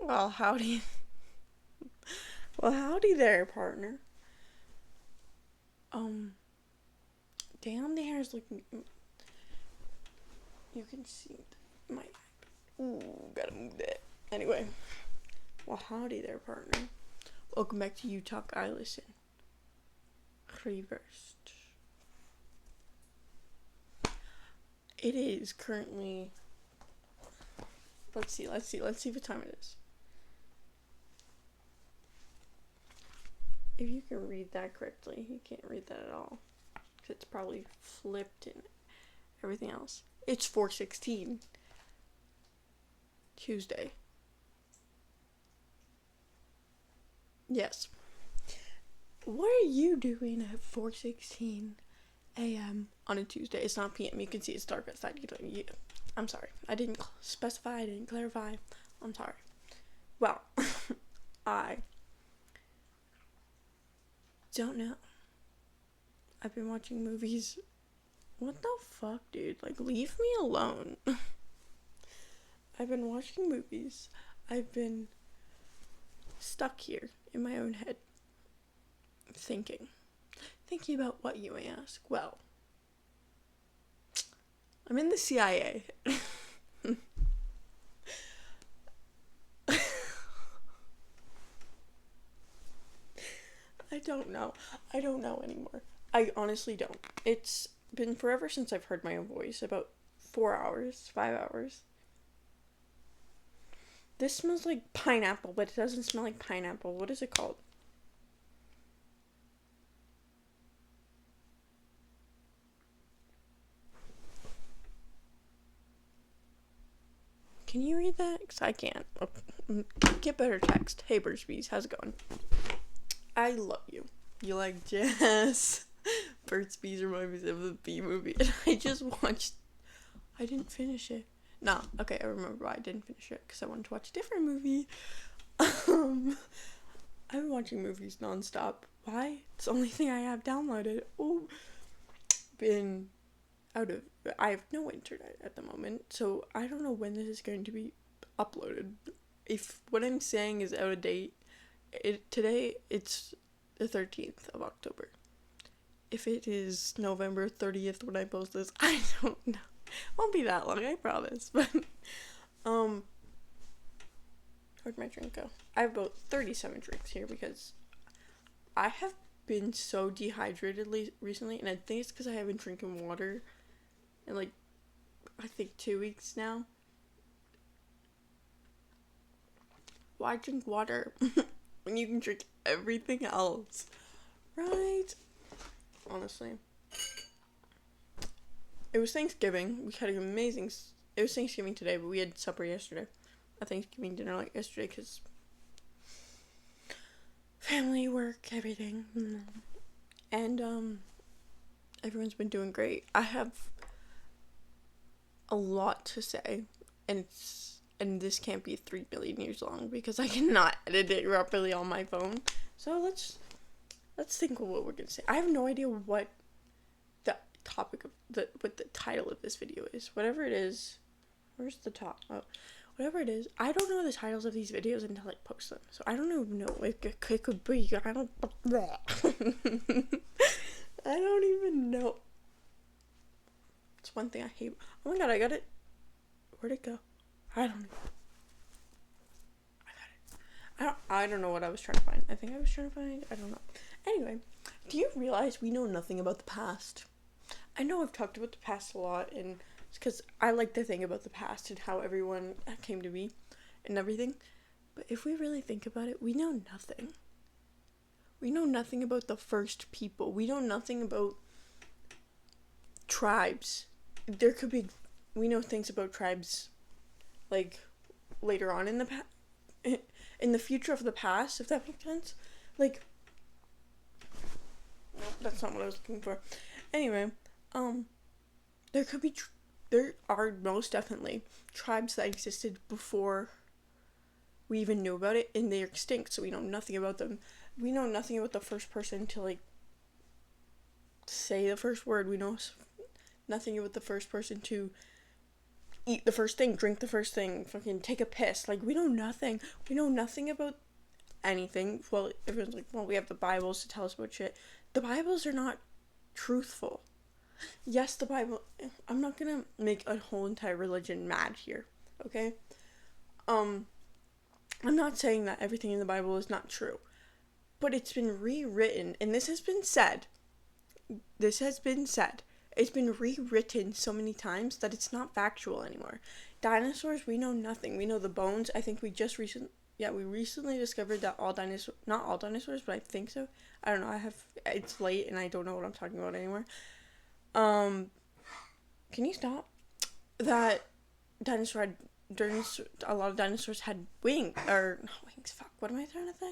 Well, howdy. Well, howdy there, partner. Um, Damn, the hair is looking. You can see my. Ooh, gotta move that. Anyway, well, howdy there, partner. Welcome back to You Talk, I Listen. Reversed. It is currently. Let's see what time it is. If you can read that correctly, you can't read that at all. Because it's probably flipped and everything else. It's 4:16. Tuesday. Yes. What are you doing at 4:16 a.m. on a Tuesday? It's not p.m. You can see it's dark outside. I'm sorry. I didn't specify. I didn't clarify. I'm sorry. Well, I don't know. I've been watching movies. What the fuck, dude? Like, leave me alone. I've been watching movies. I've been stuck here in my own head. Thinking about what, you may ask. Well, I'm in the CIA. I don't know anymore. I honestly don't. It's been forever since I've heard my own voice. About 4 hours, 5 hours. This smells like pineapple, but it doesn't smell like pineapple. What is it called? Can you read that? Because I can't. Get better text. Hey, Burt's how's it going? I love you. You like jazz? Burt's Bees remind me of the Bee movie. And I didn't finish it. No, okay, I remember why I didn't finish it. Because I wanted to watch a different movie. I've been watching movies nonstop. Why? It's the only thing I have downloaded. I have no internet at the moment, so I don't know when this is going to be uploaded. If what I'm saying is out of date, today it's the 13th of October. If it is November 30th when I post this, I don't know. Won't be that long, I promise. But where'd my drink go? I have about 37 drinks here because I have been so dehydrated recently, and I think it's because I haven't drinking water in I think 2 weeks now. Why drink water when you can drink everything else? Right? Honestly. It was Thanksgiving. We had it was Thanksgiving today, but we had supper yesterday. A Thanksgiving dinner yesterday because family, work, everything. And, everyone's been doing great. I have a lot to say, and this can't be 3 billion years long because I cannot edit it properly on my phone. So let's think of what we're gonna say. I have no idea what the topic of what the title of this video is. Whatever it is, where's the top? Oh, whatever it is, I don't know the titles of these videos until I post them. So I don't even know. It could be. I don't. I don't even know. It's one thing I hate. Oh my god, I got it. Where'd it go? I don't know. I don't know what I was trying to find. I think I was trying to find. I don't know. Anyway, do you realize we know nothing about the past? I know I've talked about the past a lot, and it's because I like to think about the past and how everyone came to be and everything. But if we really think about it, we know nothing. We know nothing about the first people. We know nothing about tribes. We know things about tribes, later on in the future of the past, if that makes sense. No, that's not what I was looking for. Anyway, there are most definitely tribes that existed before we even knew about it, and they're extinct, so we know nothing about them. We know nothing about the first person to, say the first word. We know nothing about the first person to eat the first thing, drink the first thing, fucking take a piss. Like, we know nothing. We know nothing about anything. Well, everyone's like, well, we have the Bibles to tell us about shit. The Bibles are not truthful. Yes, the Bible, I'm not gonna make a whole entire religion mad here, okay? I'm not saying that everything in the Bible is not true, but it's been rewritten, and this has been said. It's been rewritten so many times that it's not factual anymore. Dinosaurs, we know nothing. We know the bones. I think we recently discovered that not all dinosaurs, but I think so. I don't know, it's late and I don't know what I'm talking about anymore. Can you stop? That a lot of dinosaurs had wings, fuck, what am I trying to say?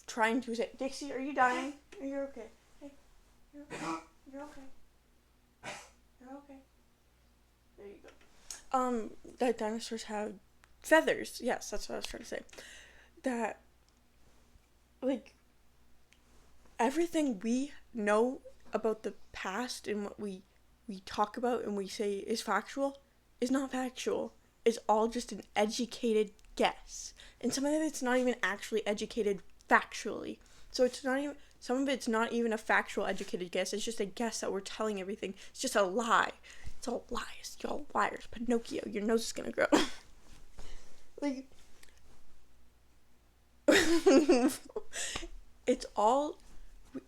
Trying to say, Dixie, are you dying? Are you okay? Hey, you're okay. You're okay. You're okay. There you go. That dinosaurs have feathers. Yes, that's what I was trying to say. That, like, everything we know about the past and what we talk about and we say is factual is not factual. It's all just an educated guess. And some of it's not even actually educated factually. So some of it's not even a factual educated guess. It's just a guess that we're telling everything. It's just a lie. It's all lies. Y'all liars. Pinocchio, your nose is gonna grow. Like, it's all,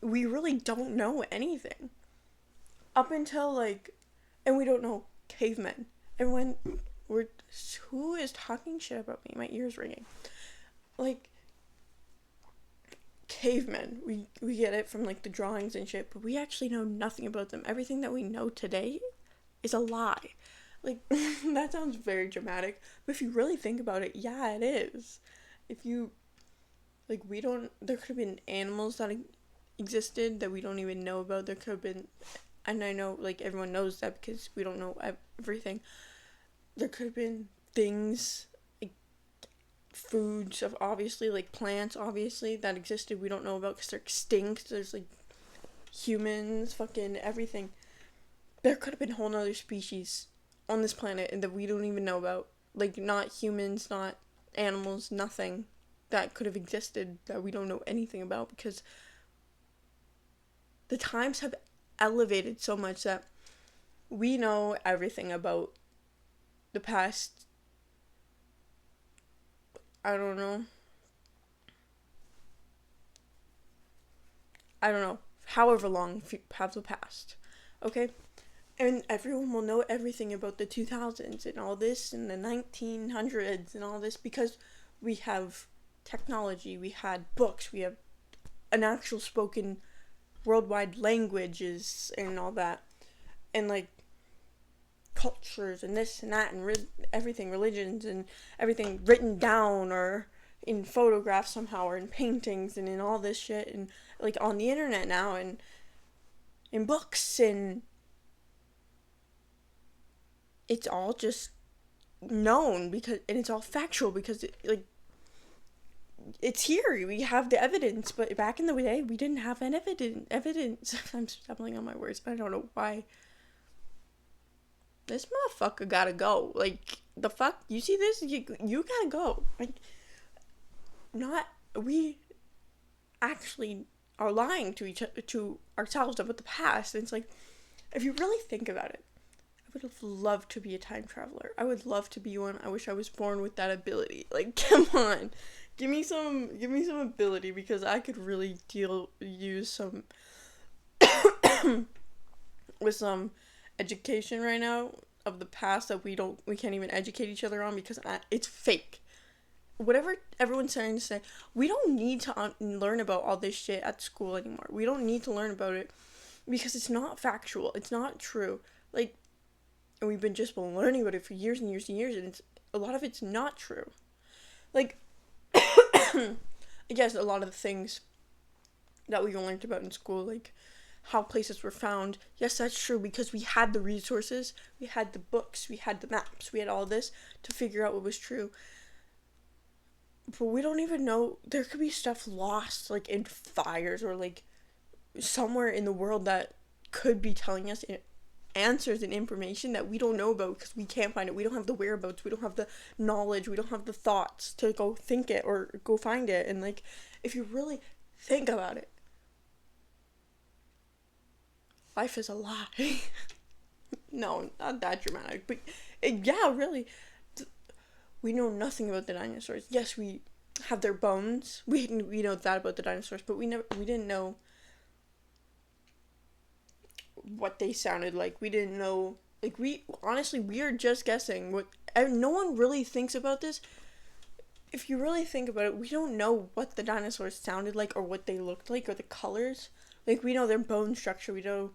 we really don't know anything. Up until, like, and we don't know cavemen. And when who is talking shit about me? My ear's ringing. Like, cavemen, we get it from, like, the drawings and shit, but we actually know nothing about them. Everything that we know today is a lie. Like, that sounds very dramatic, but if you really think about it, yeah, it is. If you, like, there could have been animals that existed that we don't even know about. There could have been, and I know, like, everyone knows that because we don't know everything. There could have been things, like, foods of, obviously, like, plants, obviously, that existed we don't know about because they're extinct. There's, like, humans, fucking everything. There could have been whole nother species on this planet and that we don't even know about. Like, not humans, not animals, nothing that could have existed that we don't know anything about, because the times have elevated so much that we know everything about the past, I don't know, however long have the past, okay? And everyone will know everything about the 2000s and all this and the 1900s and all this because we have technology, we had books, we have an actual spoken worldwide languages and all that. And, like, cultures and this and that and everything, religions and everything written down or in photographs somehow or in paintings and in all this shit and, like, on the internet now and in books, and it's all just known because, and it's all factual because it's here. We have the evidence, but back in the day, we didn't have an evidence. I'm stumbling on my words. I don't know why. This motherfucker gotta go. Like, the fuck? You see this? You gotta go. Like, we actually are lying to ourselves about the past. And it's like, if you really think about it, I would have loved to be a time traveler. I would love to be one. I wish I was born with that ability. Like, come on. Give me some ability, because I could really use some with some education right now of the past that we can't even educate each other on because it's fake. Whatever everyone's trying to say, we don't need to learn about all this shit at school anymore. We don't need to learn about it because it's not factual. It's not true. Like, and we've been learning about it for years and years and years, and a lot of it's not true. Like, I guess a lot of the things that we learned about in school, like how places were found, yes, that's true, because we had the resources, we had the books, we had the maps, we had all this to figure out what was true. But we don't even know, there could be stuff lost, like, in fires, or, like, somewhere in the world that could be telling us answers and information that we don't know about because we can't find it. We don't have the whereabouts. We don't have the knowledge. We don't have the thoughts to go think it or go find it. And like, if you really think about it, life is a lie. No, not that dramatic, but yeah, really. We know nothing about the dinosaurs. Yes, we have their bones. We know that about the dinosaurs, but we didn't know what they sounded like. We didn't know, like, we are just guessing. What, and no one really thinks about this. If you really think about it, we don't know what the dinosaurs sounded like or what they looked like or the colors. Like, we know their bone structure. We know,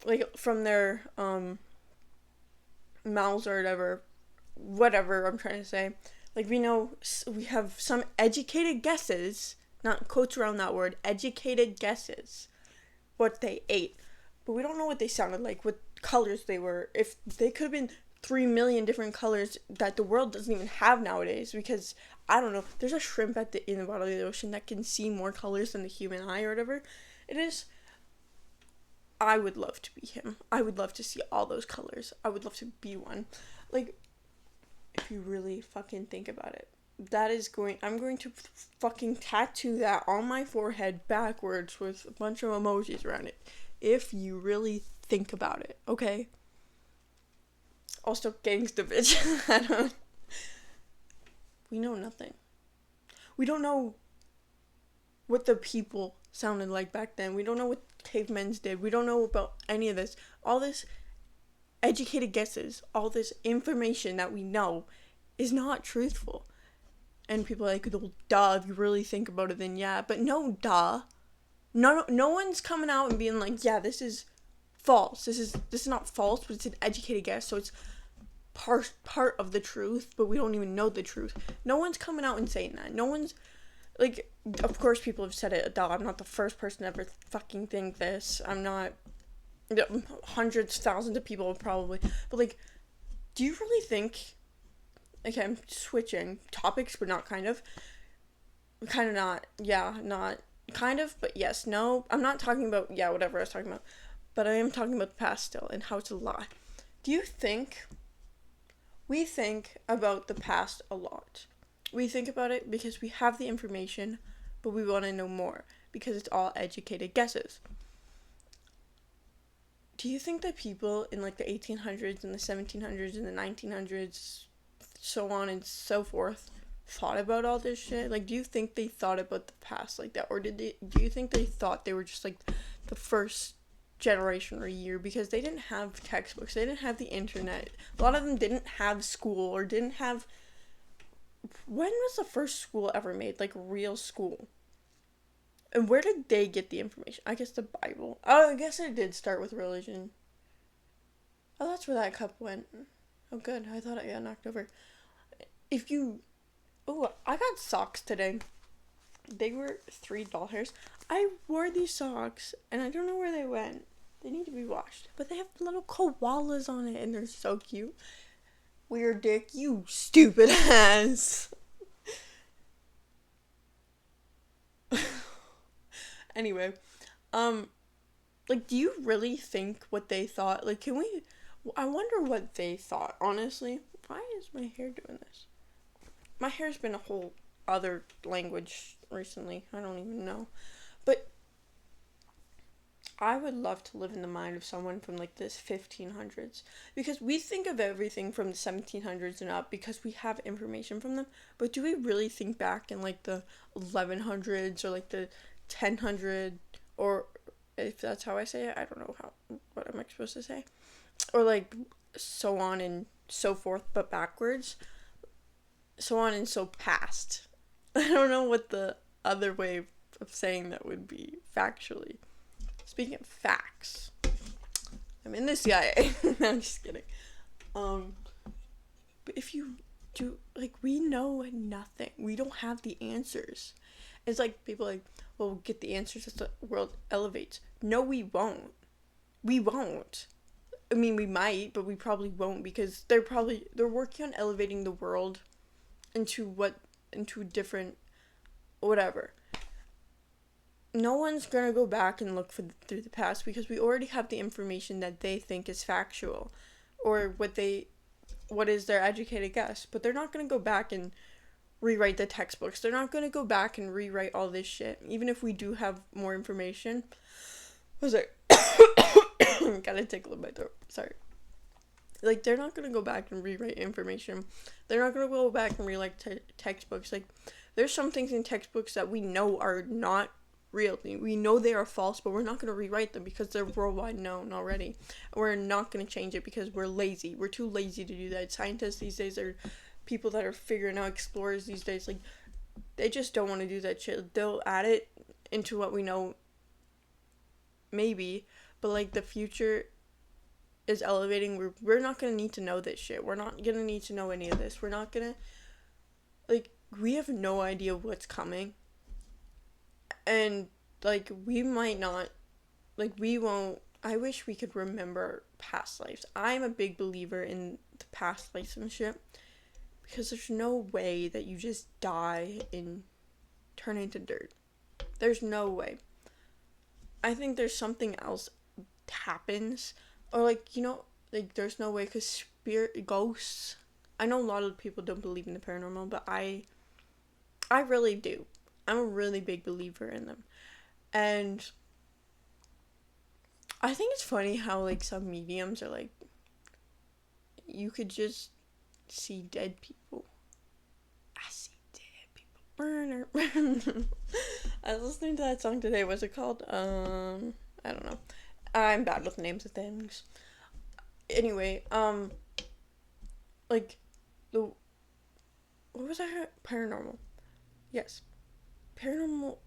like, from their mouths or whatever I'm trying to say. Like, we have some educated guesses, not quotes around that word, educated guesses, what they ate. But we don't know what they sounded like, what colors they were. If they could have been 3 million different colors that the world doesn't even have nowadays, because, I don't know, there's a shrimp in the bottom of the ocean that can see more colors than the human eye or whatever it is. I would love to be him. I would love to see all those colors. I would love to be one. Like, if you really fucking think about it, I'm going to fucking tattoo that on my forehead backwards with a bunch of emojis around it. If you really think about it, okay? Also, gangsta bitch. We know nothing. We don't know what the people sounded like back then. We don't know what cavemen did. We don't know about any of this. All this educated guesses, all this information that we know is not truthful. And people are like, well, duh, if you really think about it, then yeah. But no, duh. No one's coming out and being like, yeah, this is false. This is not false, but it's an educated guess, so it's part of the truth, but we don't even know the truth. No one's coming out and saying that. No one's, like, of course people have said it, duh, I'm not the first person to ever fucking think this. I'm not, hundreds, thousands of people probably, but like, do you really think, okay, I'm switching topics, but not kind of not, yeah, not kind of, but yes, no, I'm not talking about, yeah, whatever I was talking about, but I am talking about the past still, and how it's a lie. Do you think we think about the past a lot? We think about it because we have the information, but we want to know more, because it's all educated guesses. Do you think that people in, like, the 1800s and the 1700s and the 1900s, so on and so forth, thought about all this shit? Like, do you think they thought about the past like that? Or do you think they thought they were just, like, the first generation or year? Because they didn't have textbooks. They didn't have the internet. A lot of them didn't have school or didn't have... When was the first school ever made? Like, real school? And where did they get the information? I guess the Bible. Oh, I guess it did start with religion. Oh, that's where that cup went. Oh, good. I thought it got knocked over. Oh, I got socks today. They were $3. I wore these socks, and I don't know where they went. They need to be washed. But they have little koalas on it, and they're so cute. Weird dick, you stupid ass. Anyway, like, do you really think what they thought? Like, I wonder what they thought, honestly. Why is my hair doing this? My hair's been a whole other language recently. I don't even know. But I would love to live in the mind of someone from, like, this 1500s. Because we think of everything from the 1700s and up because we have information from them. But do we really think back in, like, the 1100s or, like, the 1000, or if that's how I say it, I don't know what am I supposed to say? Or, like, so on and so forth, but backwards. So on and so past. I don't know what the other way of saying that would be factually. Speaking of facts, I'm in the CIA. No, I'm just kidding. But if you do, like, we know nothing. We don't have the answers. It's like people like, well, we'll get the answers as the world elevates. No, we won't. We won't. I mean, we might, but we probably won't, because they're working on elevating the world into different, whatever. no one's gonna go back and look through the past because we already have the information that they think is factual, or what is their educated guess. But they're not gonna go back and rewrite the textbooks. They're not gonna go back and rewrite all this shit, even if we do have more information. Was it? Got a tickle in my throat. Sorry. Like, they're not gonna go back and rewrite information. They're not gonna go back and rewrite textbooks. Like, there's some things in textbooks that we know are not real. We know they are false, but we're not gonna rewrite them because they're worldwide known already. We're not gonna change it because we're lazy. We're too lazy to do that. Scientists these days are people that are figuring out, explorers these days. Like, they just don't want to do that shit. They'll add it into what we know, maybe, but like the future is elevating. We're not gonna need to know this shit. We're not gonna need to know any of this. We're not gonna, like, we have no idea what's coming, and like we might not, like, we won't. I wish we could remember past lives. I'm a big believer in the past lives and shit, because there's no way that you just die and turn into dirt. There's no way. I think there's something else happens, or like, like, there's no way, because ghosts, I know a lot of people don't believe in the paranormal, but I really do. I'm a really big believer in them. And I think it's funny how, like, some mediums are like, you could just see dead people. I see dead people. Burner. I was listening to that song today. What's it called? I don't know. I'm bad with names of things. Anyway, like, what was I? Paranormal. Yes. Paranormal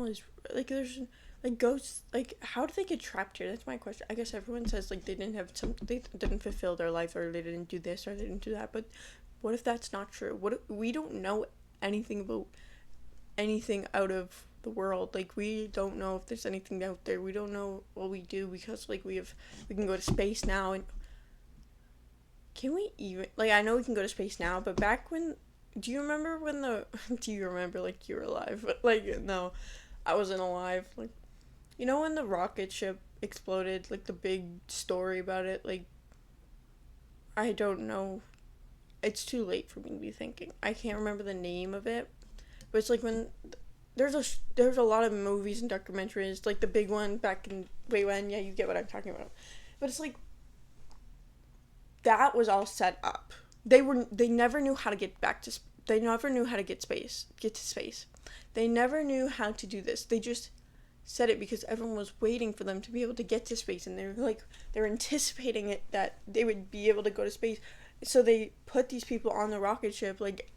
is, like, there's, like, ghosts, like, how do they get trapped here? That's my question. I guess everyone says, like, they didn't fulfill their life, or they didn't do this, or they didn't do that, but what if that's not true? We don't know anything about anything out of the world. Like, we don't know if there's anything out there. We don't know what we do, because, like, we can go to space now, and can we even, like, I know we can go to space now, but back when, do you remember, like, you were alive? But, like, no, I wasn't alive. Like, when the rocket ship exploded, like, the big story about it, like, I don't know. It's too late for me to be thinking. I can't remember the name of it, but it's like when there's a lot of movies and documentaries, like the big one back in when, yeah, you get what I'm talking about. But it's like, that was all set up. They never knew how to get they never knew how to get to space. They never knew how to do this. They just said it because everyone was waiting for them to be able to get to space, and they're anticipating it, that they would be able to go to space. So they put these people on the rocket ship, like,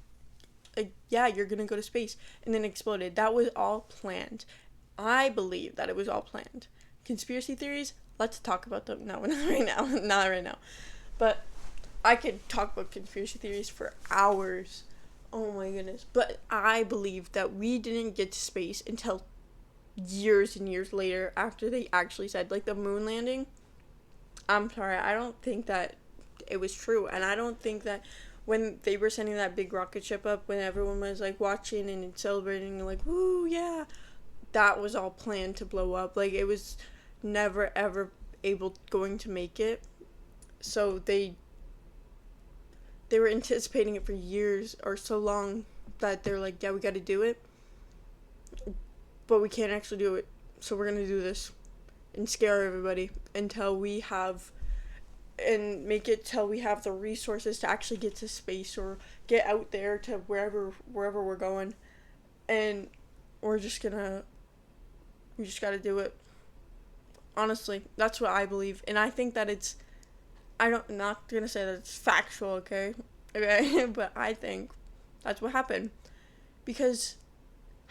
yeah, you're gonna go to space, and then exploded. That was all planned. I believe that it was all planned. Conspiracy theories, let's talk about them. No, not right now. Not right now. But I could talk about conspiracy theories for hours. Oh my goodness. But I believe that we didn't get to space until years and years later, after they actually said, like, the moon landing. I'm sorry, I don't think that it was true. And I don't think that when they were sending that big rocket ship up, when everyone was, like, watching and celebrating, like, woo, yeah, that was all planned to blow up. Like, it was never, ever going to make it. So they were anticipating it for years, or so long, that they're like, yeah, we gotta do it, but we can't actually do it, so we're gonna do this and scare everybody until we have, and make it till we have the resources to actually get to space, or get out there to wherever we're going, and we just gotta do it. Honestly, that's what I believe, and I think that I'm not gonna say that it's factual, okay, but I think that's what happened, because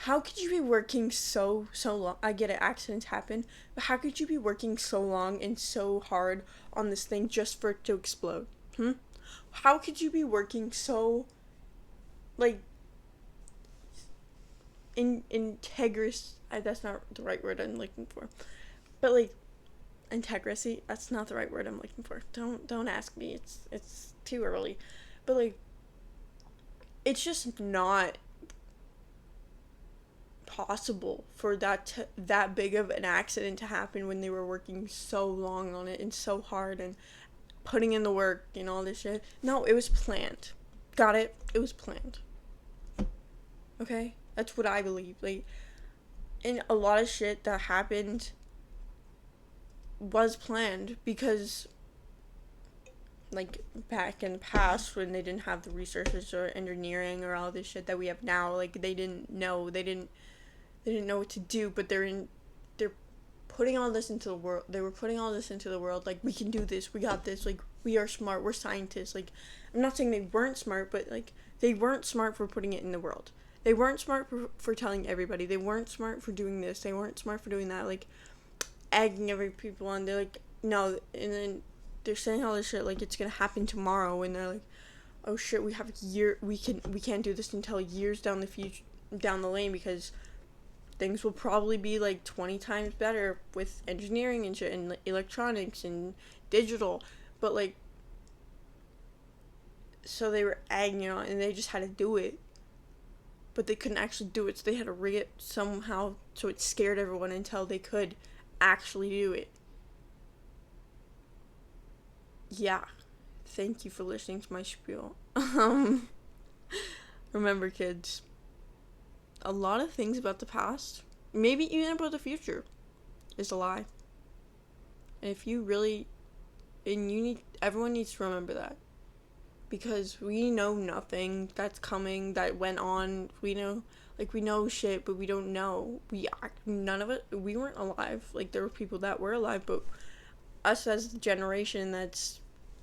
how could you be working so long? I get it, accidents happen, but how could you be working so long and so hard on this thing just for it to explode? How could you be working so, like, integrous? That's not the right word I'm looking for, but, like, integrity, that's not the right word I'm looking for. Don't ask me, it's too early. But, like, it's just not possible for that big of an accident to happen when they were working so long on it and so hard and putting in the work and all this shit. No, it was planned. Got it? It was planned. Okay? That's what I believe. Like, and a lot of shit that happened was planned because, like, back in the past when they didn't have the resources or engineering or all this shit that we have now, like, they didn't know what to do, but they're putting all this into the world. They were putting all this into the world, like, we can do this, we got this, like, we are smart, we're scientists. Like, I'm not saying they weren't smart, but, like, they weren't smart for putting it in the world. They weren't smart for telling everybody. They weren't smart for doing this. They weren't smart for doing that, like, egging every people on. They're like, no, and then they're saying all this shit like it's gonna happen tomorrow, and they're like, oh shit, we can't do this until years down the lane, because things will probably be like 20 times better with engineering and shit and electronics and digital. But like, so they were egging on, and they just had to do it, but they couldn't actually do it, so they had to rig it somehow so it scared everyone until they could actually do it. Yeah. Thank you for listening to my spiel. Remember, kids, a lot of things about the past, maybe even about the future, is a lie. And if you really, everyone needs to remember that. Because we know nothing that's coming, that went on. We know shit, but we don't know. None of it, we weren't alive. Like, there were people that were alive, but us as the generation that's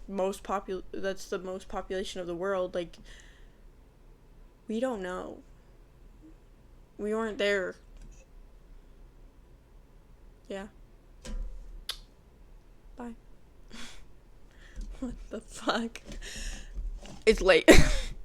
the most population of the world, like, we don't know. We weren't there. Yeah. Bye. What the fuck? It's late.